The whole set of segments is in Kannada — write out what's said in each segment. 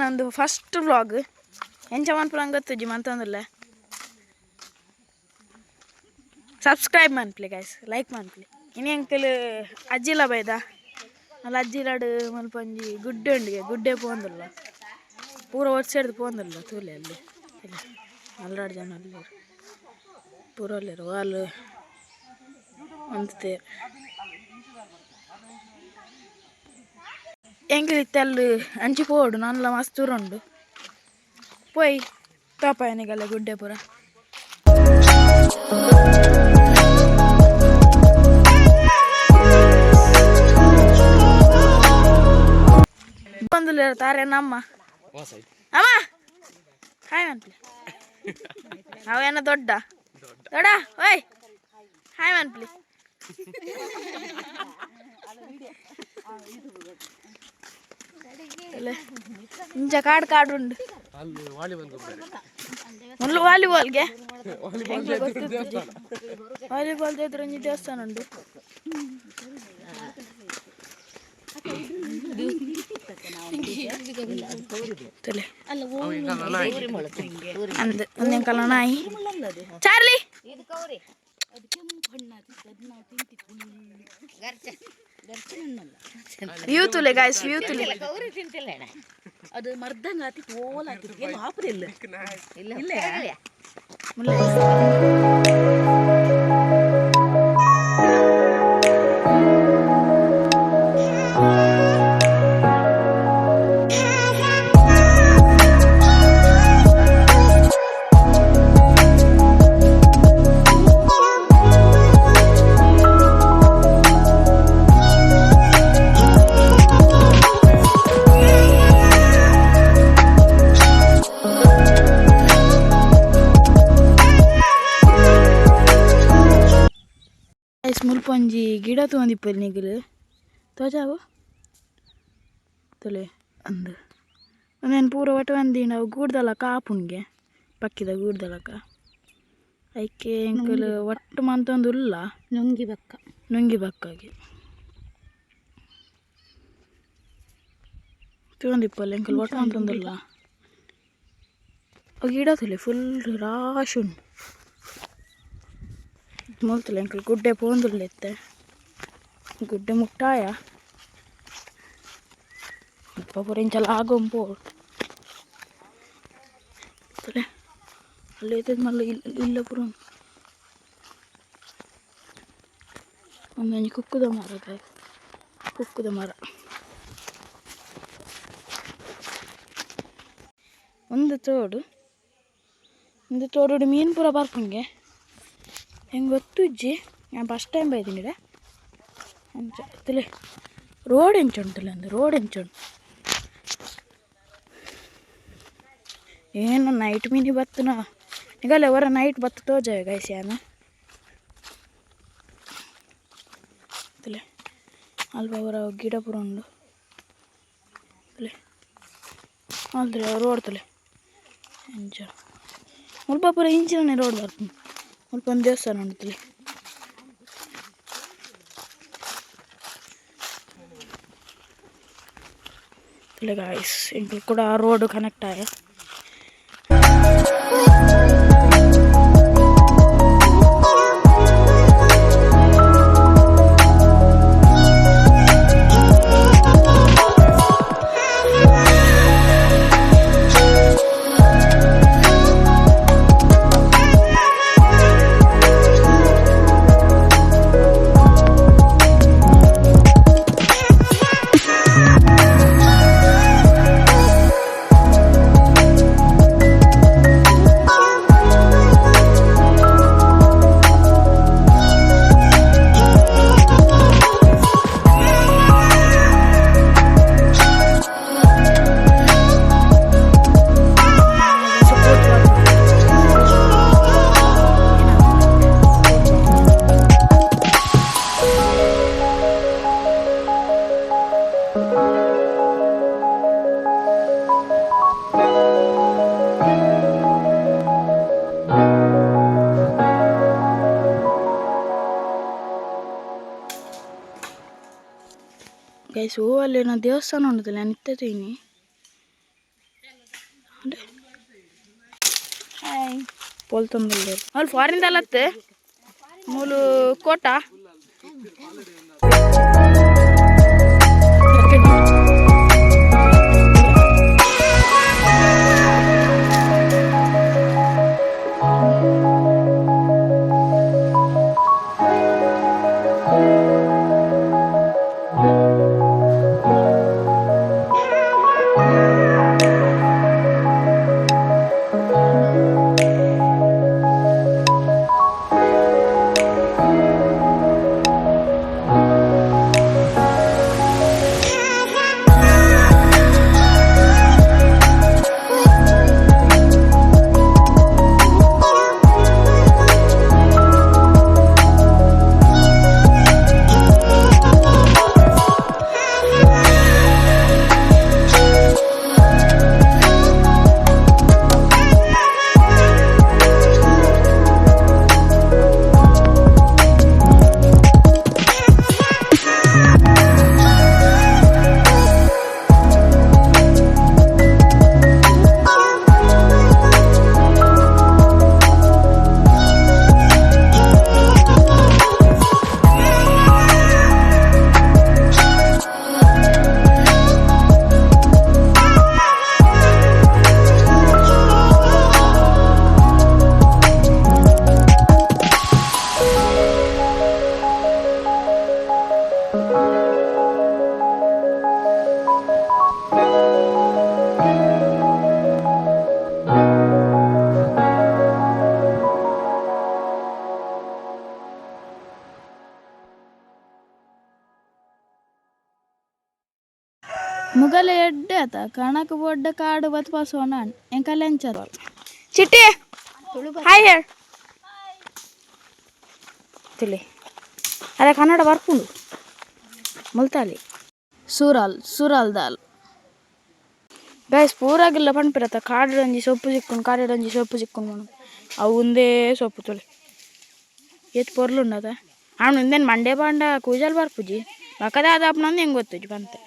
ನಂದು ಫಸ್ಟ್ ವ್ಲಾಗ್ ಎಂಚ ಮನ್ಪುರಂಗೆ ಗೊತ್ತುಜ್ಜಿ ಮಂತಂದಿಲ್ಲ ಸಬ್ಸ್ಕ್ರೈಬ್ ಮನ್ಪ್ಲಿ ಗೈಸ್ ಲೈಕ್ ಮನ್ಪ್ಲಿ ಇನ್ನು ಅಂಕಲ್ ಅಜ್ಜಿಲ ಬೈದ ಅಲ್ಲ ಅಜ್ಜಿಲಾಡು ಮಲ್ಪಂಜಿ ಗುಡ್ಡೆ ಉಂಡಿಗೆ ಗುಡ್ಡೆ ಪೋಂದಿಲ್ಲ ಪೂರ ಒಡ್ಸೆಡ್ದು ಪೋಂದಿಲ್ಲ ತೂಲೆ ಅಲ್ಲಿ ಅಲ್ಲಾಡು ಜನ ಅಲ್ಲಿ ಪೂರ ಅಲ್ಲಿರು వాళ్ళు ಅಂತೆ ಎಂಕ್ಲಿ ತೆಲ್ಲು ಅಂಚಿ ಪೋಡು ನನ್ಲ ಮಸ್ತ್ ಉಂಡು ಪೋಯ್ ತಾಪಾಯನಿಗಲ್ಲ ಗುಡ್ಡೆ ಪೂರ ಬಂದುಲ್ಲ ತಾರೆ ನಮ್ಮ ಅಮ್ಮ ಹಾಯ್ ಮನ್ಪ್ಲಿ ಅವೇನ ದೊಡ್ಡ ದೊಡ್ಡ ಓಯ್ ಹಾಯ್ ಮನ್ಪ್ಲಿ ಇಂಚ ಕಾಡು ಉಂಡು ಮುಳ್ಳು ವಾಲಿಬಾಲ್ಗೆ ವಾಲಿಬಾಲ್ ಎದುರು ಒಂಜಿ ದೇವಸ್ಥಾನ ಉಂಡು ಒಂದೇ ಕಲ ನಾಯಿ ಚಾರ್ಲಿ ವ್ಯೂ ತುಲೆ ಗಾಯ್ಸ್ ವ್ಯೂ ತುಲೆ ಅದು ಮರ್ದಂಗ ಆತಿ ತೋಲ್ ಆತಿ ಏನು ಆಪರೆ ಇಲ್ಲ ಇಲ್ಲ ಮುಲ್ಪಂಜಿ ಗಿಡ ತೊಗೊಂಡಿಪ್ಪಲ್ಲಿ ನಿಗಲು ತೋಜಾವು ತೊಲೆ ಅಂದು ಒಂದೇನು ಪೂರ ಒಟ್ಟು ಬಂದು ನಾವು ಗೂಡ್ದಲಕ್ಕ ಆಪುನ್ಗೆ ಪಕ್ಕಿದ ಗೂಡ್ದಲಕ್ಕ ಐಕೆ ಎಂಕಲು ಒಟ್ಟು ಮಂತೊಂದು ಉಲ್ಲ ನುಂಗಿ ಬಕ್ಕಾಗಿ ತೊಗೊಂಡಿಪ್ಪಲ್ಲಿ ಎಂಕಲು ಒಟ್ಟು ಮಂತೊಂದುಲ್ಲ ಗಿಡ ತೊಲೆ ಫುಲ್ ರಾಶ್ ಉಂಡು ಮುಲ್ತಲೆ ಅಂಕಲ್ ಗುಡ್ಡೆ ಪೋಂದುಲ್ಲೆತ್ತೆ ಗುಡ್ಡೆ ಮುಟ್ಟಾಯ ಪೂರ ಇಂಚಲ್ಲ ಆಗೊಂಪೋ ಅಲ್ಲಿ ಎತ್ತದ ಮಲ್ಲ ಇಲ್ಲ ಪುರ ಒಂದೊಂದು ಕುಕ್ಕುದ ಮರ ಒಂದು ತೋಡು ಮೀನು ಪೂರ ಬರ್ಪಂಗೆ ಹೆಂಗೆ ಗೊತ್ತುಜ್ಜಿ ನಾನು ಫಸ್ಟ್ ಟೈಮ್ ಬೈದಿನಿಡ ಅಂಚ ತಿಳಿ ರೋಡ್ ಎಂಚುಂಟಲ್ಲ ಅಂದು ರೋಡ್ ಎಂಚುಂಟು ಏನು ನೈಟ್ ಮೀನಿ ಬತ್ತನ ಈಗಲ್ಲ ಹೊರ ನೈಟ್ ಬತ್ತು ತೋಜಾವೆ ಗೈಸ್ಯಾನ ತಿಳಿ ಅಲ್ಪ ಅವರ ಗಿಡ ಪುರ ಉಂಡು ತಿಳಿ ಅಲ್ರಿ ರೋಡ್ ತಿಳಿ ಎಂಚ ಮುಲ್ಪ ಪೂರ ಇಂಚಿನ ರೋಡ್ ಬರ್ತದೆ ಮುಲ್ಪ ಒಂದು ದೇವಸ್ಥಾನ ಉಂಟು ತಿಳಿ ಗಾಯ್ಸ್ ಇಂಕಲ್ ಕೂಡ ರೋಡ್ ಕನೆಕ್ಟ್ ಆಯ ಗೈಸ್ ಅಲ್ಲಿ ನಾನು ದೇವಸ್ಥಾನ ಉಂಟಲ್ಲ ನಾನು ಇತ್ತೀನಿ పోలుతుంది వాళ్ళు ఫారిన్ దళత్ మూలు కోట मुगल एड्डे आता कणक बोड्ड काड बत पासोनान एंका लेंचर चिट्टी हाय हियर तिले अरे कन्नड ಬರ್ಪುಂಡು ಮುಲ್ತಾಲಿ ಸೂರಾಲ್ ದಾಲ್ ಗೈಸ್ ಪೂರಾಗಿಲ್ಲ ಪನ್ಪಿರತ್ತ ಕಾಡಂಜಿ ಸೊಪ್ಪು ಸಿಕ್ಕುಂಡು ಕಾಡಂಜಿ ಸೊಪ್ಪು ಸಿಕ್ಕುಂಡು ಮಣ್ಣು ಅವು ಒಂದೇ ಸೊಪ್ಪು ತುಳಿ ಏತ್ ಪೊರ್ಲುಂಡದ ಅವನು ಇಂದೇನು ಮಂಡೆ ಬಾಂಡ ಕೂಜಲ್ ಬರ್ಪುಜಿ ಬಕದಾದ ಅಪ್ಪನೊಂದು ಹೆಂಗೆ ಗೊತ್ತುಜಿ ಬಂತೆ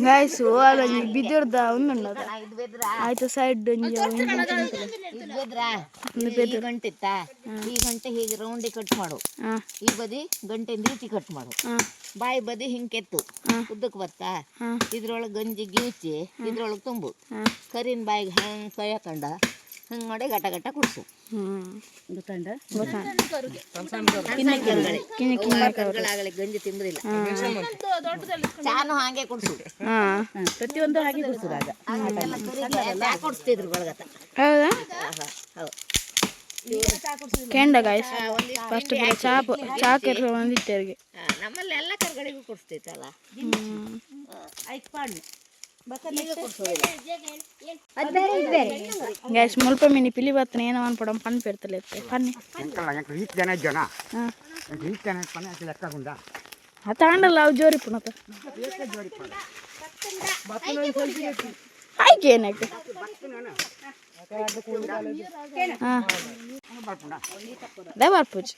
ಗೈಸ್ ಓಲ ಬಿದಿರ್ದ ಉಂದುಂಡದ ಆಯ್ತು ಸೈಡ್ ಈ ಗಂಟೆ ಹೀಗೆ ರೌಂಡಿ ಕಟ್ ಮಾಡು ಈ ಬದಿ ಗಂಟೆ ರೀತಿ ಕಟ್ ಮಾಡು ಬಾಯಿ ಬದಿ ಹಿಂಗೆ ಕೆತ್ತು ಉದ್ದಕ್ಕೆ ಬತ್ತಾ ಇದ್ರೊಳಗೆ ಗಂಜಿ ಗೀಚಿ ಇದ್ರೊಳಗೆ ತುಂಬು ಕರಿನ ಬಾಯಿಗೆ ಹಂಗೆ ಕೈ ಹಾಕೊಂಡ ಹಂಗೆ ಮಾಡಿ ಗಟ ಗಟ ಕುಡಿಸು ಗೊತ್ತಂಡ ಕರ್ಗಳಾಗಲಿ ಗಂಜಿ ತಿಂಬುದಿಲ್ಲ ಚಾನು ಹಾಗೆ ಕುಡಿಸು ಪ್ರತಿಯೊಂದು ಹಾಗೆ ಕುಡಿಸಿದಾಗ ಚಾ ಕುಡಿಸ್ತಿದ್ರು ಬಳಗತ್ತ ಹೌದಾ ಹೌದು ಕೇಂಡ ಗಾಯ್ಸ್ ಫಸ್ಟ್ ಚಾಕೆಟ್ ಒಂದಿತ್ತರಿಗೆ ನಮ್ಮಲ್ಲಿ ಎಲ್ಲ ಕರ್ಗಳಿಗೂ ಕುಡಿಸ್ತೈತಲ್ಲ ಆಯ್ತು ಪಾಡು ಗೈಸ್ ಮುಲ್ಪ ಮಿನಿ ಪಿಲಿ ಬತ್ತನ ಏನೋ ಅನ್ಪಡಂ ಪನ್ ಪೆರ್ತಲೆ ಪನ್ನಿ ತಾಂಡಲ್ಲ ಅವು ಜೋರಿ ಪುನತ ಆಯ್ಕೆ ಏನಾಯ್ತು ಹಾಂ ಅದೇ ಬರ್ಪೂಜ್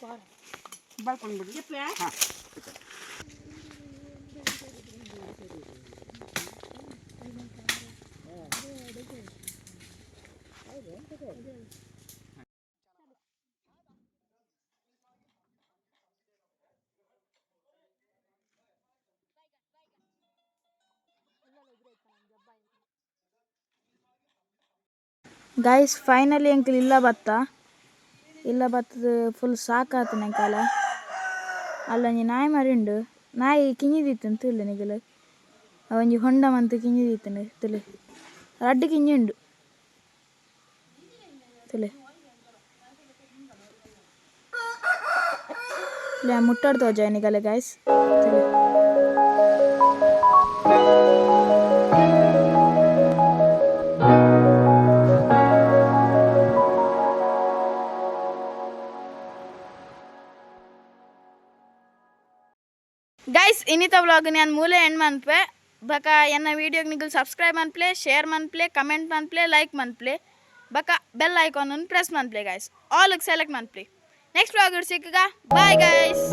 ಗೈಸ್ ಫೈನಲಿ ಅಂಕಲ್ ಇಲ್ಲ ಬತ್ತದ ಫುಲ್ ಸಾಕಾತು ನಂಕಲ ಅಲ್ಲ ನೀ ನಾಯಿ ಮರಿಂಡು ನಾಯಿ ಕಿಂಜಿದಿತ್ತು ತುಳ್ಳು ನಿಗಲು ಒಂಜಿ ಹೊಂಡ ಮಂತು ಕಿಂಜಿದಿತ್ತು ತುಳು ರಡ್ಡು ಕಿಂಜಿಂಡು ತುಳು ಇಲ್ಲ ಮುಟ್ಟಾಡ್ತೋ ಜಾಯ್ನಿಗಲ್ಲ ಗೈಸ್ ತುಳು ಗೈಸ್ ಇನ್ನಿತ ವ್ಲಾಗ್ ನಾನು ಮೂಲೆ ಎಂಡ್ ಮನ್ಪೆ ಬಕ ಎನ್ನ ವೀಡಿಯೋಗೆ ನಿಗಲ್ ಸಬ್ಸ್ಕ್ರೈಬ್ ಮನ್ಪ್ಲೆ ಶೇರ್ ಮನ್ಪ್ಲೆ ಕಮೆಂಟ್ ಮನ್ಪ್ಲೆ ಲೈಕ್ ಮನ್ಪ್ಲೆ ಬಕ ಬೆಲ್ ಐಕಾನ್ ಪ್ರೆಸ್ ಮನ್ಪ್ಲೆ ಗೈಸ್ ಆಲ್ ಸೆಲೆಕ್ಟ್ ಮನ್ಪ್ಲೆ ನೆಕ್ಸ್ಟ್ ವ್ಲಾಗ್ ಸಿಕ್ಕಗ ಬಾಯ್ ಗೈಸ್